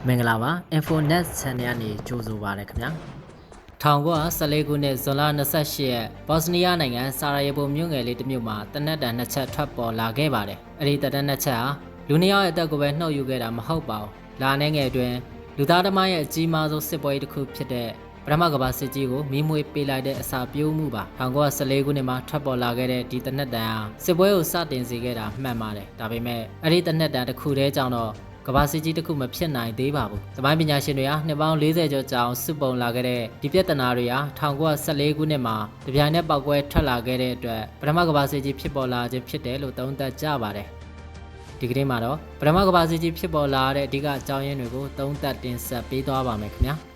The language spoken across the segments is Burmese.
မင်္ဂလာပါ Infonet Channel ကနေကြိုဆိုပါရခင်ဗျာ1914ခုနှစ်ဇွန်လ28ရက်ဘော့စနီးယားနိုင်ငံဆာရာယေဗိုမြို့ငယ်လေးတစ်မြို့မှာတနက်တန်နှစ်ချက်ထွက်ပေါ်လာခဲ့ပါတယ်အဲ့ဒီတနက်နှစ်ချက်ဟာလူနှစ်ယောက်ရဲ့အသက်ကိုပဲနှုတ်ယူခဲ့တာမဟုတ်ပါဘူးလာနေငယ်အတွင်းလူသားသမားရဲ့အကြီးမားဆုံးစစ်ပွဲတစ်ခုဖြစ်တဲ့ပထမကမ္ဘာစစ်ကြီးကိုမီးမွေးပေးလိုက်တဲ့အစာပြိုးမှုပါ1914ခုနှစ်မှာထွက်ပေါ်လာခဲ့တဲ့ဒီတနက်တန်ဟာစစ်ပွဲကိုစတင်စေခဲ့တာမှန်ပါတယ်ဒါပေမဲ့အဲ့ဒီတနက်တန်တစ်ခုတည်းကြောင့်တော့ကမ္ဘာစစ်ကြီးတစ်ခုမဖြစ်နိုင်သေးပါဘူး။သမိုင်းပညာရှင်တွေဟာနှစ်ပေါင်း40ကျော်ကြာအောင်စုပုံလာခဲ့တဲ့ဒီပြဿနာတွေဟာ1914ခုနှစ်မှာတပြိုင်နက်ပောက်ကွဲထွက်လာခဲ့တဲ့အတွက်ပထမကမ္ဘာစစ်ကြီးဖြစ်ပေါ်လာခြင်းဖြစ်တယ်လို့သုံးသပ်ကြပါတယ်။ဒီကနေ့မှာတော့ပထမကမ္ဘာစစ်ကြီးဖြစ်ပေါ်လာတဲ့အဓိကအကြောင်းရင်းတွေကိုသုံးသပ်တင်ဆက်ပေးသွားပါမယ်ခင်ဗျာ။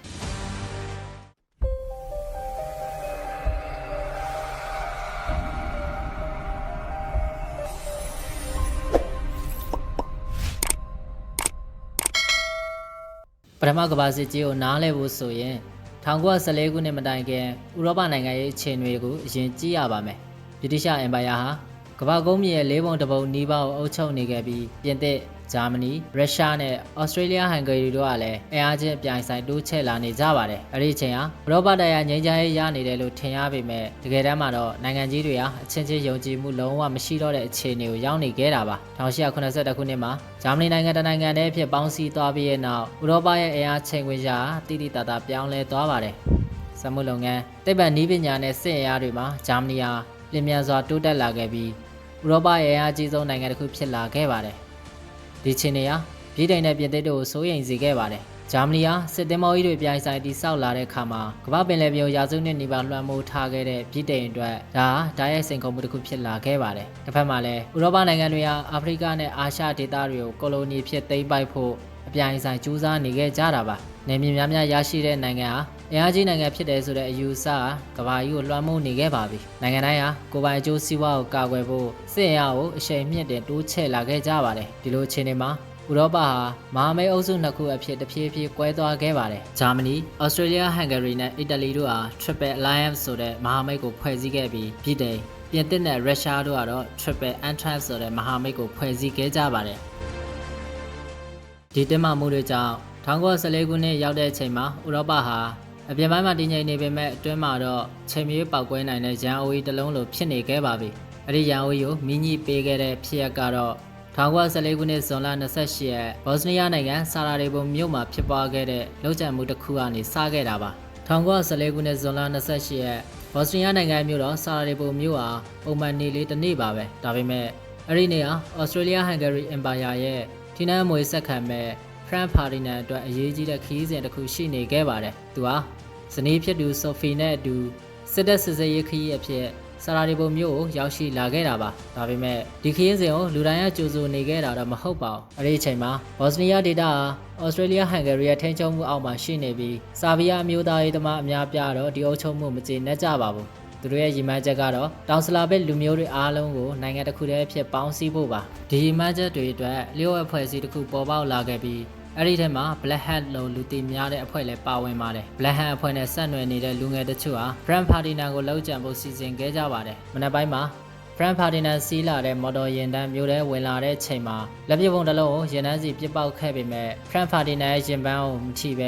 ပထမကမ္ဘာစစ်ကြီးကိုနားလည်ဖို့ဆိုရင်1914ခုနှစ်မတိုင်ခင်ဥရောပနိုင်ငံရဲ့အခြေအနေတွေကိုအရင်ကြည့်ရပါမယ်။ဗြိတိရှ်အင်ပါယာဟာကမ္ဘာကုန်းမြေရဲ့၄ပုံတစ်ပုံနီးပါးကိုအုပ်ချုပ်နေခဲ့ပြီးပြင်သစ်၊ဂျာမနီ၊ရုရှားနဲ့ဩစတြေးလျဟန်ဂေရီတို့ကလည်းအင်အားချင်းအပြိုင်ဆိုင်တိုးချဲ့လာနေကြပါတယ်။အဲဒီအချိန်ဟာဥရောပတရားငြိမ်းချမ်းရေးရနေတယ်လို့ထင်ရပေမဲ့တကယ်တမ်းမှာတော့နိုင်ငံကြီးတွေဟာအချင်းချင်းယုံကြည်မှုလုံးဝမရှိတော့တဲ့အခြေအနေကိုရောက်နေခဲ့တာပါ။1882ခုနှစ်မှာဂျာမနီနိုင်ငံတနိုင်ငံတည်းဖြစ်ပေါင်းစည်းသွားပြီးတဲ့နောက်ဥရောပရဲ့အင်အားချိန်ခွင်ရာတိတိတသာပြောင်းလဲသွားပါတယ်။စက်မှုလုပ်ငန်း၊သိပ္ပံနည်းပညာနဲ့စစ်အင်အားတွေမှာဂျာမနီဟာလျင်မြန်စွာတိုးတက်လာခဲ့ပြီးဥရောပရဲ့အင်အားကြီးဆုံးနိုင်ငံတစ်ခုဖြစ်လာခဲ့ပါတယ်။ဒီချိန်နေဟာဗြိတိန်နဲ့ပြင်သစ်တို့ကိုစိုးရိမ်စေခဲ့ပါတယ်။ဂျာမနီဟာစစ်သင်္ဘောကြီးတွေပြိုင်ဆိုင်တည်ဆောက်လာတဲ့အခါမှာကမ္ဘာပင်လယ်ပြင်ရာစုနှစ်နီးပါးလွှမ်းမိုးထားခဲ့တဲ့ဗြိတိန်အတွက်ဒါဟာဓာတ်ရိုက်စိန်ခေါ်မှုတစ်ခုဖြစ်လာခဲ့ပါတယ်။တစ်ဖက်မှာလည်းဥရောပနိုင်ငံတွေဟာအာဖရိကနဲ့အာရှဒေသတွေကိုကိုလိုနီဖြစ်သိမ်းပိုက်ဖို့အပြိုင်ဆိုင်ကြိုးစားနေခဲ့ကြတာပါ။နယ်မြေများများရရှိတဲ့နိုင်ငံဟာအင်အားကြီးနိုင်ငံဖြစ်တယ်ဆိုတဲ့အယူအဆဟာကမ္ဘာကြီးကိုလွှမ်းမိုးနေခဲ့ပါပြီ။နိုင်ငံတိုင်းဟာကိုယ်ပိုင်အကျိုးစီးပွားကိုကာကွယ်ဖို့စစ်အင်အားကိုအရှိန်မြင့်တင်တိုးချဲ့လာခဲ့ကြပါတယ်။ဒီလိုအခြေအနေမှာဥရောပဟာမဟာမိတ်အုပ်စုနှစ်ခုအဖြစ်တဖြည်းဖြည်းကွဲသွားခဲ့ပါတယ်။ဂျာမနီ၊ဩစတြေးလျဟန်ဂေရီနဲ့အီတလီတို့ဟာ Triple Alliance ဆိုတဲ့မဟာမိတ်ကိုဖွဲ့စည်းခဲ့ပြီးဗြိတိန်၊ပြင်သစ်နဲ့ရုရှားတို့ကတော့ Triple Entente ဆိုတဲ့မဟာမိတ်ကိုဖွဲ့စည်းခဲ့ကြပါတယ်။ဒီတင်းမာမှုတွေကြောင့်1914ခုနှစ်ရောက်တဲ့အချိန်မှာဥရောပဟာအပြင်ပိုင်းမှာတည်ငြိမ်နေပေမဲ့အတွင်းမှာတော့ချိန်မြေပောက်ကွဲနိုင်တဲ့ရန်အိုကြီးတစ်လုံးလိုဖြစ်နေခဲ့ပါပြီ။အဲဒီရန်အိုကြီးကိုမီးညှိပေးခဲ့တဲ့ဖြစ်ရပ်ကတော့1914ခုနှစ်ဇွန်လ28ရက်ဘော့စနီးယားနိုင်ငံဆာရာယေဗိုမြို့မှာဖြစ်ပွားခဲ့တဲ့လှုပ်ကြံမှုတစ်ခုကနေစခဲ့တာပါ1914ခုနှစ်ဇွန်လ28ရက်ဘော့စနီးယားနိုင်ငံမြို့တော်ဆာရာယေဗိုမြို့ဟာပုံမှန်နေ့လေးတစ်နေ့ပါပဲဒါပေမဲ့အဲ့ဒီနေ့ဟာဩစတြေးလျဟန်ဂေရီအင်ပါယာရဲ့ထိနှံမွေဆက်ခံမဲ့ဖရန့်ဖာဒီနန်အတွက်အရေးကြီးတဲ့ခရီးစဉ်တစ်ခုရှိနေခဲ့ပါတယ်သူဟာဇနီးဖြစ်သူဆိုဖီနဲ့အတူစစ်တပ်စစ်ဆေးရေးခရီးအဖြစ်ဆာရာယေဗိုမြို့ကိုရောက်ရှိလာခဲ့တာပါဒါပေမဲ့ဒီခရီးစဉ်ကိုလူတိုင်းကကြိုဆိုနေခဲ့တာတော့မဟုတ်ပါဘူးအဲ့ဒီအချိန်မှာဘော့စနီးယားဒေသဟာဩစတြေးလျဟန်ဂေရီရဲ့ထိန်းချုပ်မှုအောက်မှာရှိနေပြီးဆာဗီးယားအမျိုးသားရေးသမားအများပြားတော့ဒီအုပ်ချုပ်မှုမကျေနပ်ကြပါဘူးသူတို့ရဲ့ရည်မှန်းချက်ကတော့တောင်စလာဗစ်လူမျိုးတွေအားလုံးကိုနိုင်ငံတစ်ခုတည်းအဖြစ်ပေါင်းစည်းဖို့ပါဒီရည်မှန်းချက်တွေအတွက်လျှို့ဝှက်ဖွဲ့စည်းတစ်ခုပေါ်ပေါက်လာခဲ့ပြီးအဲ့ဒီထဲမှာ Black Hat လို့လူသိများတဲ့အဖွဲ့လည်းပါဝင်ပါတယ် Black Hat အဖွဲ့နဲ့ဆက်နွယ်နေတဲ့လူငယ်တချို့ဟာ Frank Ferdinand ကိုလှုပ်ကြံဖို့စီစဉ်ခဲ့ကြပါတယ်မနက်ပိုင်းမှာ Frank Ferdinand စီးလာတဲ့မော်တော်ယာဉ်တန်းမျိုးထဲဝင်လာတဲ့ချိန်မှာလက်ပစ်ပုံတစ်လုံးကိုယာဉ်တန်းစီပစ်ပေါက်ခဲ့ပေမဲ့ Frank Ferdinand ရဲ့ယာဉ်ပန်းကိုမထိပ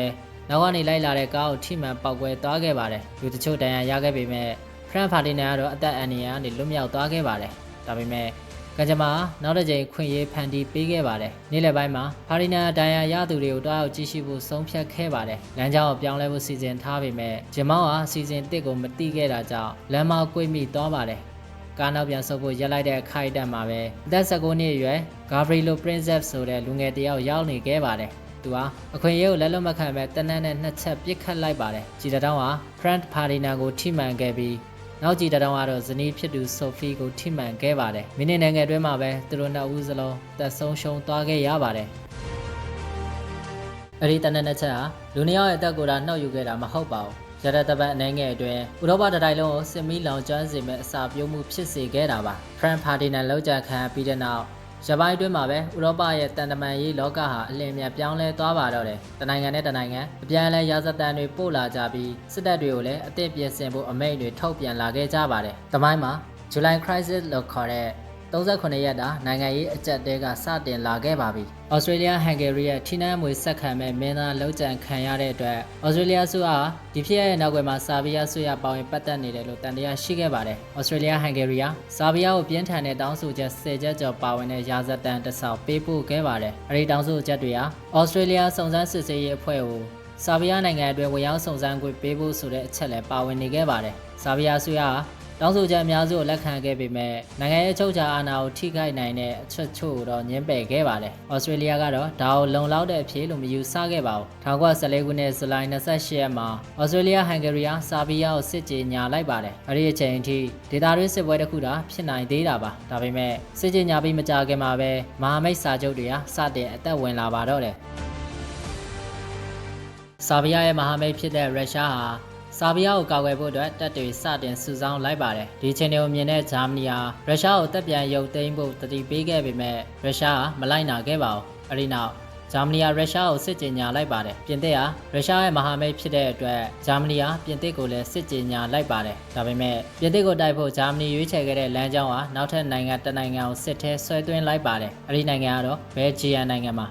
ဲနောက်ကနေလိုက်လာတဲ့ကားကိုထိမှန်ပေါက်ကွဲသွားခဲ့ပါတယ်လူတချို့ဒဏ်ရာရခဲ့ပေမဲ့ Frank Ferdinand ကတော့အသက်အန္တရာယ်ကနေလွတ်မြောက်သွားခဲ့ပါတယ်ဒါပေမဲ့ကကြမ္မာနောက်တစ်ကြိမ်ခွင့်ရေးဖန်တီးပေးခဲ့ပါတယ်။နေ့လယ်ပိုင်းမှာဖာရီနာဒိုင်ယာရသူတွေကိုတွားရောက်ကြည့်ရှုဖို့ဆုံးဖြတ်ခဲ့ပါတယ်။လမ်းကြောင်းကိုပြောင်းလဲဖို့စီစဉ်ထားပေမဲ့ဂျမောင်းဟာစီစဉ်တစ်ကိုမသိခဲ့တာကြောင့်လမ်းမကွေ့မိသွားပါတယ်။ကားနောက်ပြန်ဆုတ်ဖို့ရက်လိုက်တဲ့အခိုက်အတန့်မှာပဲအသက်19နှစ်အရွယ်ဂါဘရီလိုပရင်ဆက်ဆိုတဲ့လူငယ်တစ်ယောက်ရောက်နေခဲ့ပါတယ်။သူဟာအခွင့်အရေးကိုလက်လွတ်မခံဘဲတနက်နဲ့နှစ်ချက်ပစ်ခတ်လိုက်ပါတယ်။ကြည်တောင်ဟာဖရန့်ဖာရီနာကိုထိမှန်ခဲ့ပြီးနောက်ကြည့်တောင်ကတော့ဇနီးဖြစ်သူဆိုဖီကိုထိမှန်ခဲ့ပါတယ်မိနစ်နိုင်ငံအတွင်းမှာပဲသူတို့နှစ်ဦးစလုံးသက်ဆုံးရှုံးသွားခဲ့ရပါတယ်အဲ့ဒီတနက်နှစ်ချက်ဟာလူနှစ်ယောက်ရဲ့အသက်ကိုယ်တာနှောက်ယူခဲ့တာမဟုတ်ပါဘူးရတဲ့တပတ်အနေငယ်အတွင်းဥရောပတိုင်းလုံးကိုစစ်မီးလောင်ကျွမ်းစေမဲ့အစာပြုံးမှုဖြစ်စေခဲ့တာပါဖရန့်ဖာဒီနန်လောက်ကြခံပြီးတဲ့နောက်ရပိုင်းအတွင်းမှာပဲဥရောပရဲ့တန်တမန်ရေးလောကဟာအလင်းမြပြောင်းလဲသွားပါတော့တယ်တနိုင်ငံနဲ့တနိုင်ငံအပြန်အလှန်ရာဇသံတွေပို့လာကြပြီးစစ်တပ်တွေကိုလည်းအသစ်ပြင်ဆင်ဖို့အမိန့်တွေထုတ်ပြန်လာခဲ့ကြပါတယ်တမိုင်းမှာ July Crisis လို့ခေါ်တဲ့ 38ရက်တာနိုင်ငံရေးအကြက်တဲကစတင်လာခဲ့ပါပြီ။ဩစတြေးလျဟန်ဂေရီရဲ့ထိနှမ်းမွေဆက်ခံမဲ့မင်းသားလှုပ်ကြံခံရတဲ့အတွက်ဩစတြေးလျစုအားဒီဖြစ်ရဲ့နောက်ွယ်မှာဆာဗီးယားဆွေရပေါင်ပတ်သက်နေတယ်လို့တန်တရားရှိခဲ့ပါတယ်။ဩစတြေးလျဟန်ဂေရီယာဆာဗီးယားကိုပြင်းထန်တဲ့တောင်းဆိုချက်10ချက်ကျော်ပါဝင်တဲ့ရာဇတန်တစ်ဆောက်ပေးပို့ခဲ့ပါတယ်။အဲဒီတောင်းဆိုချက်တွေဟာဩစတြေးလျစုံစမ်းစစ်ဆေးရေးအဖွဲ့ကိုဆာဗီးယားနိုင်ငံအတွင်းဝင်ရောက်စုံစမ်းခွင့်ပေးဖို့ဆိုတဲ့အချက်လည်းပါဝင်နေခဲ့ပါတယ်။ဆာဗီးယားဆွေရတောင်းဆိုချက်အများစုကိုလက်ခံခဲ့ပေမဲ့နိုင်ငံရေးအချုပ်အခြာအာဏာကိုထိခိုက်နိုင်တဲ့အချက်ချို့ကိုတော့ညှင်းပယ်ခဲ့ပါတယ်။ဩစတြေးလျကတော့ဒါကိုလုံလောက်တဲ့အဖြစ်လို့မယူဆခဲ့ပါဘူး။1914ခုနှစ်ဇူလိုင်28ရက်မှာဩစတြေးလျဟန်ဂေရီယာဆာဗီးယားကိုစစ်ကြေညာလိုက်ပါတယ်။အဲဒီအချိန်အထိဒေသတွင်းစစ်ပွဲတစ်ခုသာဖြစ်နိုင်သေးတာပါ။ဒါပေမဲ့စစ်ကြေညာပြီးမကြာခင်မှာပဲမဟာမိတ်စာချုပ်တွေဟာစတင်အသက်ဝင်လာပါတော့တယ်။ဆာဗီးယားရဲ့မဟာမိတ်ဖြစ်တဲ့ရုရှားဟာဆာဗီးယားကိုကာကွယ်ဖို့အတွက်တပ်တွေစတင်စုဆောင်းလိုက်ပါတယ်။ဒီချိန်တွေကိုမြင်တဲ့ဂျာမနီဟာရုရှားကိုတပ်ပြန်ရုပ်သိမ်းဖို့တတိပေးခဲ့ပေမဲ့ရုရှားကမလိုက်နာခဲ့ပါဘူး။အဲဒီနောက်ဂျာမနီဟာရုရှားကိုစစ်ကြေညာလိုက်ပါတယ်။ပြင်သစ်ဟာရုရှားရဲ့မဟာမိတ်ဖြစ်တဲ့အတွက်ဂျာမနီဟာပြင်သစ်ကိုလည်းစစ်ကြေညာလိုက်ပါတယ်။ဒါပေမဲ့ပြင်သစ်ကိုတိုက်ဖို့ဂျာမနီရွေးချယ်ခဲ့တဲ့လမ်းကြောင်းဟာနောက်ထပ်နိုင်ငံတစ်နိုင်ငံကိုစစ်ထဲဆွဲသွင်းလိုက်ပါတယ်။အဲဒီနိုင်ငံကတော့ဘယ်လ်ဂျီယံနိုင်ငံမှာ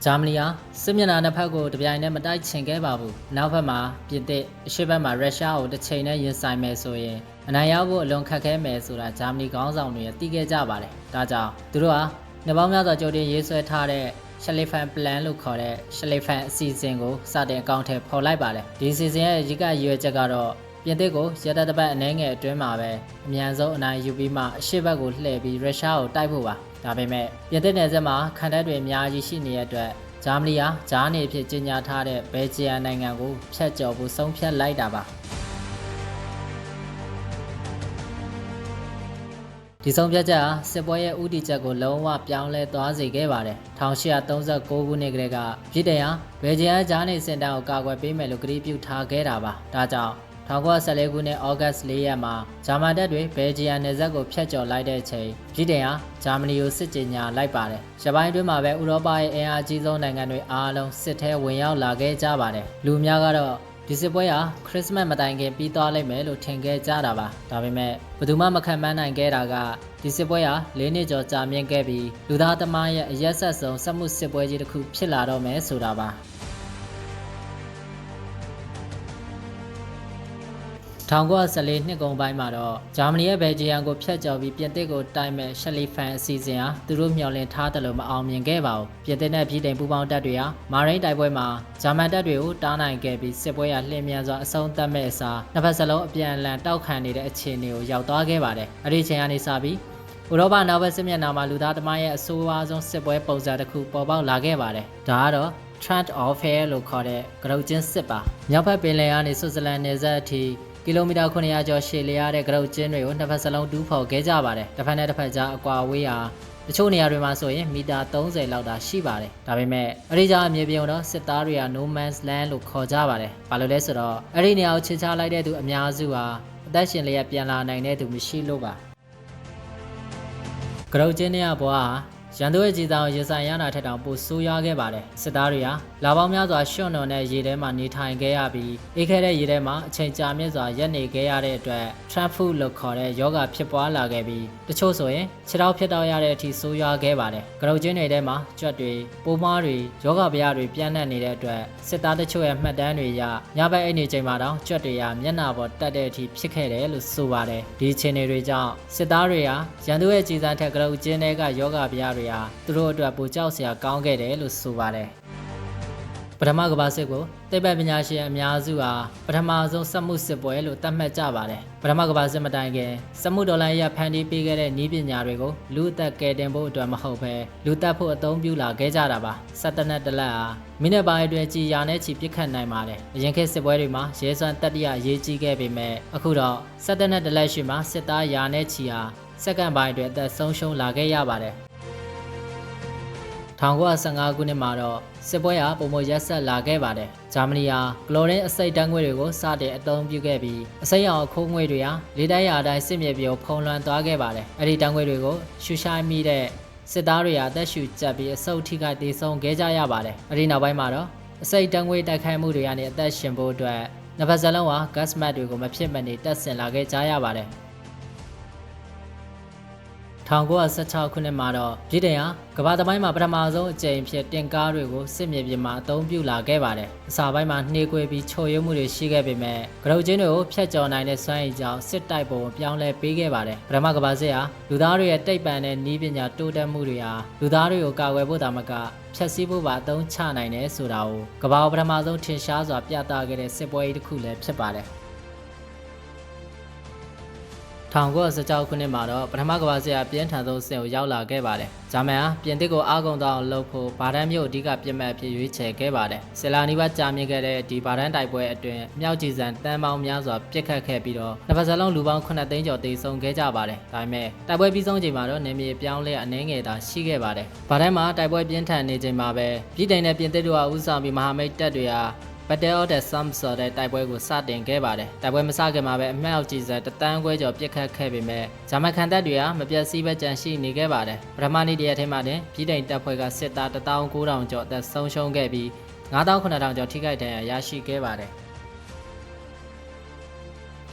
ဂျာမနီဟာစစ်မျက်နှာနှစ်ဖက်ကိုတပြိုင်တည်းမတိုက်ချင်ခဲ့ပါဘူး။နောက်ဘက်မှာပြင်သစ်အရှေ့ဘက်မှာရုရှားကိုတစ်ချိန်နဲ့ရင်ဆိုင်မယ်ဆိုရင်အနိုင်ရဖို့အလွန်ခက်ခဲမယ်ဆိုတာဂျာမနီခေါင်းဆောင်တွေသိခဲ့ကြပါတယ်။ဒါကြောင့်သူတို့ဟာနှစ်ပေါင်းများစွာကြိုတင်ရေးဆွဲထားတဲ့ရှလီဖန် plan လို့ခေါ်တဲ့ရှလီဖန်အစီအစဉ်ကိုစတင်အကောင့်ထဲပေါ်လိုက်ပါတယ်။ဒီအစီအစဉ်ရဲ့အဓိကရည်ရွယ်ချက်ကတော့ပြင်သစ်ကိုရတပတ်အနည်းငယ်အတွင်းမှာပဲအမြန်ဆုံးအနိုင်ယူပြီးမှအရှေ့ဘက်ကိုလှည့်ပြီးရုရှားကိုတိုက်ဖို့ပါ။ဒါပေမဲ့ပြင်သစ်နယ်စပ်မှာခံတပ်တွေအများကြီးရှိနေတဲ့အတွက်ဂျာမနီဟာဂျားနေဖြစ်ကြီးညာထားတဲ့ဘယ်လ်ဂျီယံနိုင်ငံကိုဖျက်ကျော်ဖို့ဆုံးဖြတ်လိုက်တာပါဒီဆုံးဖြတ်ချက်ဟာစစ်ပွဲရဲ့ဥတီချက်ကိုလုံးဝပြောင်းလဲသွားစေခဲ့ပါတယ်1839ခုနှစ်ကတည်းကပြည်တိုင်ဟာဘယ်လ်ဂျီယံဂျားနေစင်တန်းကိုကာကွယ်ပေးမယ်လို့ကတိပြုထားခဲ့တာပါဒါကြောင့်1914ခုနှစ်ဩဂတ်စ်4ရက်မှာဂျာမန်တပ်တွေဘယ်လ်ဂျီယံနယ်စပ်ကိုဖျက်ကျော်လိုက်တဲ့အချိန်ပြည်တိုင်ဟာဂျာမနီကိုစစ်ကြေညာလိုက်ပါတယ်။ရပိုင်းတွင်းမှာပဲဥရောပရဲ့အင်အားကြီးဆုံးနိုင်ငံတွေအားလုံးစစ်ထဲဝင်ရောက်လာခဲ့ကြပါတယ်။လူများကတော့ဒီစစ်ပွဲဟာခရစ်စမတ်မတိုင်ခင်ပြီးသွားလိမ့်မယ်လို့ထင်ခဲ့ကြတာပါ။ဒါပေမဲ့ဘယ်သူမှမခံမှန်းနိုင်ခဲ့တာကဒီစစ်ပွဲဟာ၄နှစ်ကျော်ကြာမြင့်ခဲ့ပြီးလူသားသမားရဲ့အရက်ဆက်ဆုံးစက်မှုစစ်ပွဲကြီးတစ်ခုဖြစ်လာတော့မယ်ဆိုတာပါ။1914နှစ်ကုန်ပိုင်းမှာတော့ဂျာမနီရဲ့ဘယ်လ်ဂျီယံကိုဖျက်ကျော်ပြီးပြင်သစ်ကိုတိုက်မဲ့ရှလီဖန်အစီအစဉ်ဟာသူတို့မျှော်လင့်ထားတယ်လို့မအောင်မြင်ခဲ့ပါဘူး။ပြင်သစ်နဲ့ပြည်တိုင်ပူးပေါင်းတပ်တွေဟာမာရိန်းတိုက်ပွဲမှာဂျာမန်တပ်တွေကိုတားနိုင်ခဲ့ပြီးစစ်ပွဲဟာလျင်မြန်စွာအဆုံးသတ်မဲ့အစားနှစ်ဖက်စလုံးအပြန်အလှန်တောက်ခံနေတဲ့အခြေအနေကိုရောက်သွားခဲ့ပါတယ်။အဲဒီအချိန်ကနေစပြီးဥရောပနောက်ဘက်စစ်မျက်နှာမှာလူသားသမားရဲ့အဆိုးအဝါးဆုံးစစ်ပွဲပုံစံတစ်ခုပေါ်ပေါက်လာခဲ့ပါတယ်။ဒါကတော့Trent Affair လို့ခေါ်တဲ့ကရုတ်ကျင်းစစ်ပါ။မြောက်ဘက်ပင်လယ်ကနေဆွစ်ဇာလန်နယ်စပ်အထိကီလိုမီတာ900ကျော်ရှည်လျားတဲ့ကရုတ်ကျင်းတွေကိုနှစ်ဖက်စလုံးတူးဖော်ခဲ့ကြပါတယ်။တစ်ဖက်နဲ့တစ်ဖက်ကြားအကွာဝေးဟာတချို့နေရာတွေမှာဆိုရင်မီတာ30လောက်သာရှိပါတယ်။ဒါပေမဲ့အဲဒီကြားအမြေပြင်တော့စစ်သားတွေက No Man's Land လို့ခေါ်ကြပါတယ်။ဘာလို့လဲဆိုတော့အဲဒီနေရာကိုချစ်ချလိုက်တဲ့သူအများစုဟာအသက်ရှင်လျက်ပြန်လာနိုင်တဲ့သူမရှိလို့ပါ။ကရုတ်ကျင်းတွေကဘွားရန်သူရဲ့ကြီးဆောင်ရေဆိုင်ရနာထက်တောင်ပိုဆိုးရွားခဲ့ပါတယ်စစ်သားတွေဟာလာပေါင်းများစွာရွှွန့်တော်နဲ့ရေထဲမှာနေထိုင်ခဲ့ရပြီးအေးခဲတဲ့ရေထဲမှာအချိန်ကြာမြင့်စွာရက်နေခဲ့ရတဲ့အတွက် trap food လို့ခေါ်တဲ့ယောဂဖြစ်ပွားလာခဲ့ပြီးတချို့ဆိုရင်ခြေထောက်ဖြစ်တော့ရတဲ့အထိဆိုးရွားခဲ့ပါတယ်ကရုတ်ကျင်းတွေထဲမှာကြွက်တွေပိုးမွားတွေယောဂဗျာတွေပြန့်နှံ့နေတဲ့အတွက်စစ်သားတချို့ရဲ့မှတ်တမ်းတွေရညဘက်အိတ်နေချိန်မှာတောင်ကြွက်တွေကမျက်နှာပေါ်တက်တဲ့အထိဖြစ်ခဲ့တယ်လို့ဆိုပါတယ်ဒီအခြေအနေတွေကြောင့်စစ်သားတွေဟာရန်သူရဲ့ကြီးဆောင်ထက်ကရုတ်ကျင်းတွေကယောဂဗျာတွေဟာသူတို့အတွက်ပူကြောက်စရာကောင်းခဲ့တယ်လို့ဆိုပါတယ်ပထမကမ္ဘာစစ်ကိုသိပ္ပံပညာရှင်အများစုဟာပထမဆုံးစက်မှုစစ်ပွဲလို့သတ်မှတ်ကြပါတယ်ပထမကမ္ဘာစစ်မတိုင်ခင်စက်မှုဒေါ်လာရဖန်တီးပေးခဲ့တဲ့နည်းပညာတွေကိုလူအသက်ကယ်တင်ဖို့အတွက်မဟုတ်ဘဲလူတက်ဖို့အသုံးပြုလာခဲ့ကြတာပါစက်တနက်တလက်ဟာမိနစ်ပိုင်းအတွင်းကြီးရာနဲ့ချီပစ်ခတ်နိုင်ပါတယ်အရင်ခေတ်စစ်ပွဲတွေမှာရဲစွမ်းတတိယရေးကြီးခဲ့ပေမဲ့အခုတော့စက်တနက်တလက်ရှိမှာစစ်သားရာနဲ့ချီဟာစက္ကန့်ပိုင်းအတွင်းအသက်ဆုံးရှုံးလာခဲ့ရပါတယ်1915ခုနှစ်မှာတော့စစ်ပွဲဟာပုံမရက်ဆက်လာခဲ့ပါတယ်။ဂျာမနီဟာကလိုရင်းအစိတ်တန်းငွေတွေကိုစတင်အသုံးပြုခဲ့ပြီးအစိမ်းရောင်ခိုးငွေတွေဟာလေတိုက်ရာအတိုင်းစစ်မြေပြင်ကိုဖုံးလွှမ်းသွားခဲ့ပါတယ်။အဲဒီတန်းငွေတွေကိုရှူရှိုင်းမိတဲ့စစ်သားတွေဟာအသက်ရှူကျပ်ပြီးအဆုတ်ထိခိုက်ဒေဆုံးခဲ့ကြရပါတယ်။အဲဒီနောက်ပိုင်းမှာတော့အစိတ်တန်းငွေတိုက်ခိုက်မှုတွေကနေအသက်ရှင်ဖို့အတွက်နှစ်ဖက်စလုံးဟာ gas mask တွေကိုမဖြစ်မနေတပ်ဆင်လာခဲ့ကြရပါတယ်။ 1916ခုနှစ်မှာတော့ပြည်ထောင်ကမ္ဘာသမိုင်းမှာပထမဆုံးအကြိမ်ဖြစ်တင်ကားတွေကိုစစ်မြေပြင်မှာအသုံးပြုလာခဲ့ပါတယ်။အစာပိုင်းမှာနှေးကွေးပြီးချို့ယွင်းမှုတွေရှိခဲ့ပေမဲ့ကရုတ်ချင်းတွေကိုဖျက်ကျော်နိုင်တဲ့စွမ်းရည်ကြောင့်စစ်တိုက်ပုံပြောင်းလဲပေးခဲ့ပါတယ်။ပထမကမ္ဘာစစ်ဟာလူသားတွေရဲ့တိတ်ပံတဲ့နည်းပညာတိုးတက်မှုတွေဟာလူသားတွေကိုကာကွယ်ဖို့သာမကဖျက်ဆီးဖို့ပါအသုံးချနိုင်တယ်ဆိုတာကိုကမ္ဘာပထမဆုံးထင်ရှားစွာပြသခဲ့တဲ့စစ်ပွဲကြီးတစ်ခုလည်းဖြစ်ပါတယ်။1916ခုနှစ်မှာတော့ပထမကမ္ဘာစစ်ဟာပြင်းထန်ဆုံးစစ်ကိုရောက်လာခဲ့ပါတယ်။ဂျာမန်ဟာပြင်သစ်ကိုအားကုန်အောင်လုပ်ဖို့ဘာဒန်းမြို့အဓိကပြစ်မှတ်အဖြစ်ရွေးချယ်ခဲ့ပါတယ်။ဆယ်လနီးပါးကြာမြင့်ခဲ့တဲ့ဒီဘာဒန်းတိုက်ပွဲအတွင်းမြောက်ကြည်စံတန်းပေါင်းများစွာပစ်ခတ်ခဲ့ပြီးတော့နှစ်ဖက်စလုံးလူပေါင်း9သိန်းကျော်သေဆုံးခဲ့ကြပါတယ်။ဒါပေမဲ့တိုက်ပွဲပြီးဆုံးချိန်မှာတော့နေမြေပြောင်းလဲအနှဲငယ်သာရှိခဲ့ပါတယ်။ဘာဒန်းမှာတိုက်ပွဲပြင်းထန်နေချိန်မှာပဲပြည်တိုင်နဲ့ပြင်သစ်တို့ကဦးဆောင်ပြီးမဟာမိတ်တပ်တွေဟာBattle of the Somme ဆိုတဲ့တိုက်ပွဲကိုစတင်ခဲ့ပါတယ်။တိုက်ပွဲမစခင်မှာပဲအမြောက်ကြီးစံတသန်းခွဲကျော်ပစ်ခတ်ခဲ့ပေမဲ့ဂျာမန်ခံတပ်တွေကမပြတ်စည်းပဲကြန့်ရှိနေခဲ့ပါတယ်။ပထမနေ့တရက်ထဲမှာတင်ပြည်တိုင်တပ်ဖွဲ့ကစစ်သား19000ကျော်အသက်ဆုံးရှုံးခဲ့ပြီး99000ကျော်ထိခိုက်ဒဏ်ရာရရှိခဲ့ပါတယ်။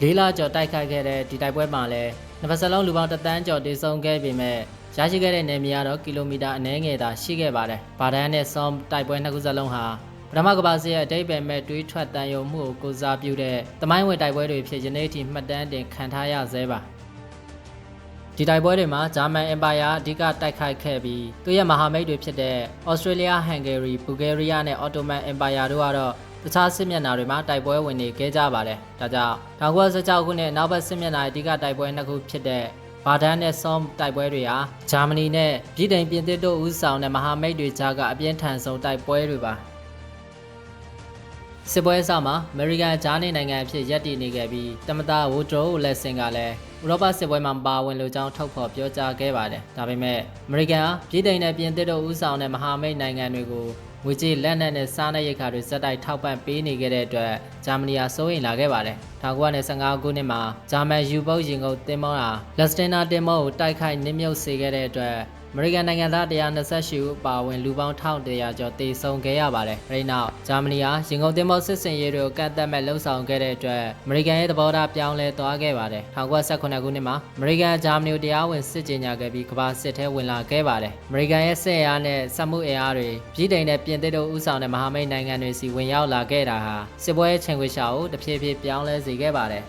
လေးလကျော်တိုက်ခိုက်ခဲ့တဲ့ဒီတိုက်ပွဲမှာလည်းနှစ်ဖက်စလုံးလူပေါင်း1သန်းကျော်တေဆုံးခဲ့ပေမဲ့ရရှိခဲ့တဲ့နေမြေကတော့ကီလိုမီတာအနည်းငယ်သာရှိခဲ့ပါတယ်။ဘာဒန်းနဲ့ Somme တိုက်ပွဲနှစ်ခုစလုံးဟာပထမကမ္ဘာစစ်ရဲ့အတိတ်ပဲမဲ့တွေးထွက်တန်ယုံမှုကိုကိုစားပြုတဲ့သမိုင်းဝင်တိုက်ပွဲတွေဖြစ်ယနေ့အထိမှတ်တမ်းတင်ခံထားရဆဲပါဒီတိုက်ပွဲတွေမှာဂျာမန်အင်ပါယာအဓိကတိုက်ခိုက်ခဲ့ပြီးသူရဲ့မဟာမိတ်တွေဖြစ်တဲ့ဩစတြေးလျဟန်ဂေရီဘူဂေးရီးယားနဲ့အော်တိုမန်အင်ပါယာတို့ကတော့တခြားစစ်မျက်နှာတွေမှာတိုက်ပွဲဝင်နေခဲ့ကြပါတယ်ဒါကြောင့်1916ခုနှစ်နောက်ဘက်စစ်မျက်နှာအဓိကတိုက်ပွဲနှစ်ခုဖြစ်တဲ့ဘာဒန်းနဲ့ဆောမ်တိုက်ပွဲတွေဟာဂျာမနီနဲ့ပြည်တိုင်ပြင်သစ်တို့ဦးဆောင်တဲ့မဟာမိတ်တွေကြားကအပြင်းထန်ဆုံးတိုက်ပွဲတွေပါစစ်ပွဲအစမှာအမေရိကန်ဂျာနေနိုင်ငံအဖြစ်ရပ်တည်နေခဲ့ပြီးတမတာဝူဒရိုလက်ဆင်ကလည်းဥရောပစစ်ပွဲမှာပါဝင်လိုကြောင်းထုတ်ဖော်ပြောကြားခဲ့ပါတယ်။ဒါပေမဲ့အမေရိကန်ဟာပြည်တိုင်နဲ့ပြင်သစ်တို့ဦးဆောင်တဲ့မဟာမိတ်နိုင်ငံတွေကိုငွေကြေးလက်နက်နဲ့စားနပ်ရိက္ခာတွေစက်တိုက်ထောက်ပံ့ပေးနေခဲ့တဲ့အတွက်ဂျာမနီဟာစိုးရိမ်လာခဲ့ပါတယ်။1915ခုနှစ်မှာဂျာမန်ယူဘုတ်ရင်ကုန်တင်မောတာလက်စတင်နာတင်မောကိုတိုက်ခိုက်နစ်မြုပ်စေခဲ့တဲ့အတွက်အမေရိကန်နိုင်ငံသား128ဦးပါဝင်လူပေါင်း1100ကျော်သေဆုံးခဲ့ရပါတယ်။အဲဒီနောက်ဂျာမနီဟာရင်ကုန်တင်မောစစ်စင်ရေးတွေကိုကန့်သတ်မဲ့လှုံ့ဆော်ခဲ့တဲ့အတွက်အမေရိကန်ရဲ့သဘောထားပြောင်းလဲသွားခဲ့ပါတယ်။1918ခုနှစ်မှာအမေရိကန်ဂျာမနီကိုတရားဝင်စစ်ကြေညာခဲ့ပြီးကမ္ဘာစစ်ထဲဝင်လာခဲ့ပါတယ်။အမေရိကန်ရဲ့စစ်အားနဲ့စက်မှုအင်အားတွေပြည်တိုင်နဲ့ပြင်သစ်တို့ဦးဆောင်တဲ့မဟာမိတ်နိုင်ငံတွေစီဝင်ရောက်လာခဲ့တာဟာစစ်ပွဲချိန်ခွေရှာကိုတဖြည်းဖြည်းပြောင်းလဲစေခဲ့ပါတယ်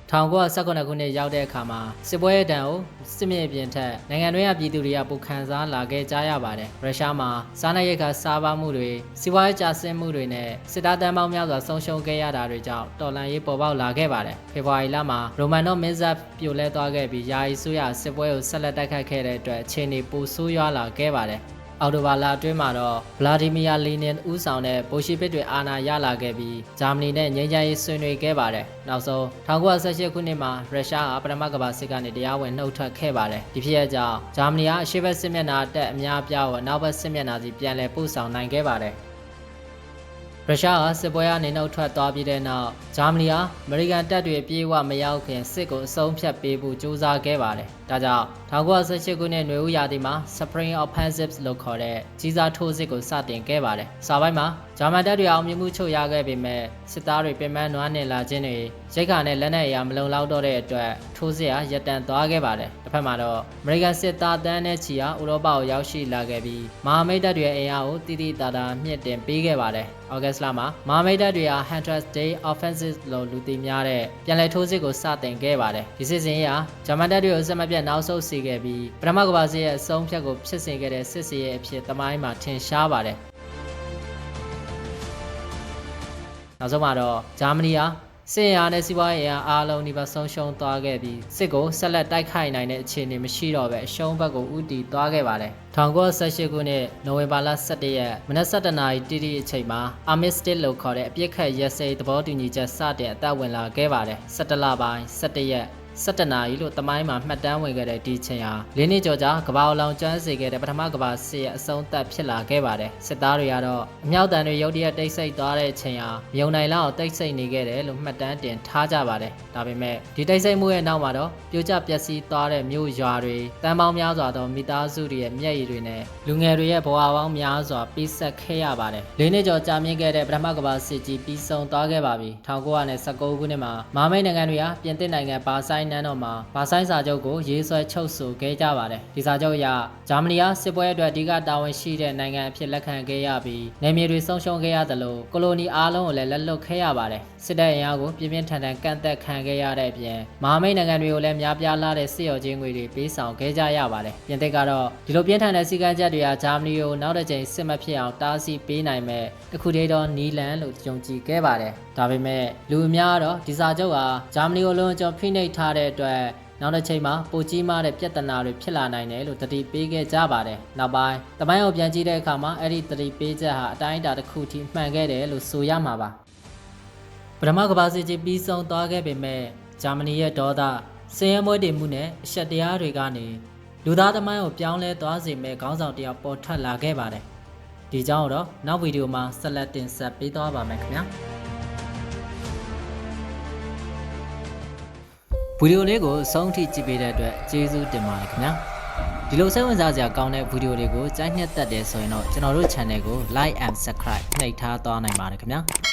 1919ခုနှစ်ရောက်တဲ့အခါမှာစစ်ပွဲအတန်ကိုစစ်မြေပြင်ထက်နိုင်ငံတွေကပြည်သူတွေကပိုခံစားလာခဲ့ကြရပါတယ်။ရုရှားမှာစားနပ်ရိက္ခာစားပါမှုတွေစီးပွားရေးကျဆင်းမှုတွေနဲ့စစ်သားတန်းပေါင်းများစွာဆုံးရှုံးခဲ့ရတာတွေကြောင့်တော်လှန်ရေးပေါ်ပေါက်လာခဲ့ပါတယ်။ဖေဖော်ဝါရီလမှာရိုမန်နော်မင်းဆက်ပြိုလဲသွားခဲ့ပြီးယာယီဆိုရစစ်ပွဲကိုဆက်လက်တိုက်ခိုက်ခဲ့တဲ့အတွက်အခြေအနေပိုဆိုးရွားလာခဲ့ပါတယ်။အော်တိုဘာလအတွင်းမှာတော့ဗလာဒီမီယာလီနင်ဦးဆောင်တဲ့ဘိုရှီပစ်တွေအာဏာရလာခဲ့ပြီးဂျာမနီနဲ့ငြိမ်းချမ်းရေးဆွေးနွေးခဲ့ပါတယ်။နောက်ဆုံး1918ခုနှစ်မှာရုရှားကပထမကမ္ဘာစစ်ကနေတရားဝင်နှုတ်ထွက်ခဲ့ပါတယ်။ဒီဖြစ်ရပ်ကြောင့်ဂျာမနီကအရှေ့ဘက်စစ်မျက်နှာတက်အများပြားကိုအနောက်ဘက်စစ်မျက်နှာစီပြန်လည်ပို့ဆောင်နိုင်ခဲ့ပါတယ်။ရုရှားကစစ်ပွဲကနေနှုတ်ထွက်သွားပြီးတဲ့နောက်ဂျာမနီဟာအမေရိကန်တပ်တွေအပြည့်အဝမရောက်ခင်စစ်ကိုအဆုံးဖြတ်ပေးဖို့ကြိုးစားခဲ့ပါတယ်။ဒါကြောင့်1918ခုနှစ်နွေဦးရာသီမှာ Spring Offensive လို့ခေါ်တဲ့ကြီးစားထိုးစစ်ကိုစတင်ခဲ့ပါတယ်။စာပိုင်းမှာဂျာမန်တပ်တွေအောင်မြင်မှုချုပ်ရခဲ့ပေမဲ့စစ်သားတွေပြင်ပန်းနွားနေလာခြင်းတွေရိတ်ခါနဲ့လက်နက်အရာမလုံလောက်တော့တဲ့အတွက်ထိုးစစ်ဟာရပ်တန့်သွားခဲ့ပါတယ်။တစ်ဖက်မှာတော့အမေရိကန်စစ်သားတန်းနဲ့ချီဟာဥရောပကိုရောက်ရှိလာခဲ့ပြီးမဟာမိတ်တပ်တွေရဲ့အင်အားကိုတိတိတသာမြင့်တင်ပေးခဲ့ပါတယ်။ဩဂတ်စ်လမှာမဟာမိတ်တပ်တွေဟာ Hunter's Day Offensive လို့လူသိများတဲ့ပြန်လည်ထိုးစစ်ကိုစတင်ခဲ့ပါတယ်။ဒီစစ်စင်ရေးဟာဂျာမန်တပ်တွေကိုအဆက်မပြတ်နောက်ဆုတ်စေခဲ့ပြီးပထမကမ္ဘာစစ်ရဲ့အဆုံးဖြတ်ကိုဖြစ်စေခဲ့တဲ့စစ်စင်ရေးအဖြစ်သမိုင်းမှာထင်ရှားပါတယ်။နောက်ဆုံးမှာတော့ဂျာမနီဟာစစ်အားနဲ့စီးပွားရေးအားလုံးဒီပါဆုံးရှုံးသွားခဲ့ပြီးစစ်ကိုဆက်လက်တိုက်ခိုက်နိုင်တဲ့အခြေအနေမရှိတော့ပဲအရှုံးဘက်ကိုဦးတည်သွားခဲ့ပါတယ်1918ခုနှစ်နိုဝင်ဘာလ17ရက်မနက်7:00နာရီတိတိအချိန်မှာ Armistice လို့ခေါ်တဲ့အပြစ်ခတ်ရက်စဲသဘောတူညီချက်စတင်အသက်ဝင်လာခဲ့ပါတယ်17လပိုင်း17ရက်17နာရီလို့တမိုင်းမှာမှတ်တမ်းဝင်ခဲ့တဲ့ဒီချိန်ဟာ၄နှစ်ကျော်ကြာကမ္ဘာအလောင်ကျွမ်းစေခဲ့တဲ့ပထမကမ္ဘာစစ်ရဲ့အဆုံးသတ်ဖြစ်လာခဲ့ပါတယ်စစ်သားတွေကတော့အမြောက်တန်တွေရုတ်တရက်တိတ်ဆိတ်သွားတဲ့ချိန်ဟာမြုံနိုင်လောက်အောင်တိတ်ဆိတ်နေခဲ့တယ်လို့မှတ်တမ်းတင်ထားကြပါတယ်ဒါပေမဲ့ဒီတိတ်ဆိတ်မှုရဲ့နောက်မှာတော့ပြိုကျပျက်စီးသွားတဲ့မြို့ရွာတွေတန်းပေါင်းများစွာသောမိသားစုတွေရဲ့မျက်ရည်တွေနဲ့လူငယ်တွေရဲ့ဘဝပေါင်းများစွာပြီးဆက်ခဲ့ရပါတယ်၄နှစ်ကျော်ကြာမြင့်ခဲ့တဲ့ပထမကမ္ဘာစစ်ကြီးပြီးဆုံးသွားခဲ့ပါပြီ1919ခုနှစ်မှာမဟာမိတ်နိုင်ငံတွေဟာပြင်သစ်နိုင်ငံဘာဆိုင် နန်းတော်မှာဘာဆိုင်စာချုပ်ကိုရေးဆွဲချုပ်ဆိုခဲ့ကြပါတယ်ဒီစာချုပ်အရဂျာမနီကစစ်ပွဲအတွက်အဓိကတာဝန်ရှိတဲ့နိုင်ငံအဖြစ်လက်ခံခဲ့ရပြီးနယ်မြေတွေဆုံးရှုံးခဲ့ရသလိုကိုလိုနီအားလုံးကိုလည်းလက်လွတ်ခဲ့ရပါတယ်စစ်တပ်အင်အားကိုပြင်းပြင်းထန်ထန်ကန့်သက်ခံခဲ့ရတဲ့အပြင်မဟာမိတ်နိုင်ငံတွေကိုလည်းများပြားလာတဲ့စစ်ရော်ချင်းငွေတွေပေးဆောင်ခဲ့ကြရပါတယ်ပြင်သစ်ကတော့ဒီလိုပြင်းထန်တဲ့စီကံချက်တွေကဂျာမနီကိုနောက်တစ်ကြိမ်စစ်မဖြစ်အောင်တားဆီးပေးနိုင်မဲ့တစ်ခုတည်းသောနီလန်လို့ယုံကြည်ခဲ့ပါတယ်ဒါပေမဲ့လူအများကတော့ဒီစာချုပ်ဟာဂျာမနီကိုလုံးဝဖိနှိပ်ထားတဲ့အတွက်နောက်တစ်ချိန်မှာပိုကြီးမားတဲ့ပြဿနာတွေဖြစ်လာနိုင်တယ်လို့သတိပေးခဲ့ကြပါတယ်။နောက်ပိုင်းတပိုင်းကိုပြန်ကြည့်တဲ့အခါမှာအဲ့ဒီသတိပေးချက်ဟာအတိုင်းအတာတစ်ခုထိမှန်ခဲ့တယ်လို့ဆိုရမှာပါ။ပထမကမ္ဘာစစ်ကြီးပြီးဆုံးသွားခဲ့ပေမဲ့ဂျာမနီရဲ့ဒေါသဆင်းရဲမွဲတေမှုနဲ့အရှက်တရားတွေကနေလူသားသမိုင်းကိုပြောင်းလဲသွားစေမဲ့ခေါင်းဆောင်တစ်ယောက်ပေါ်ထွက်လာခဲ့ပါတယ်။ဒီကြောင့်တော့နောက်ဗီဒီယိုမှာဆက်လက်တင်ဆက်ပေးသွားပါမယ်ခင်ဗျာ။ဗီဒီယိုလေးကိုအဆုံးထိကြည့်ပေးတဲ့အတွက်ကျေးဇူးတင်ပါတယ်ခင်ဗျာဒီလိုစိတ်ဝင်စားစရာကောင်းတဲ့ဗီဒီယိုတွေကိုကြိုက်နှစ်သက်တယ်ဆိုရင်တော့ကျွန်တော်တို့ channel ကို like and subscribe နှိပ်ထားသွားနိုင်ပါတယ်ခင်ဗျာ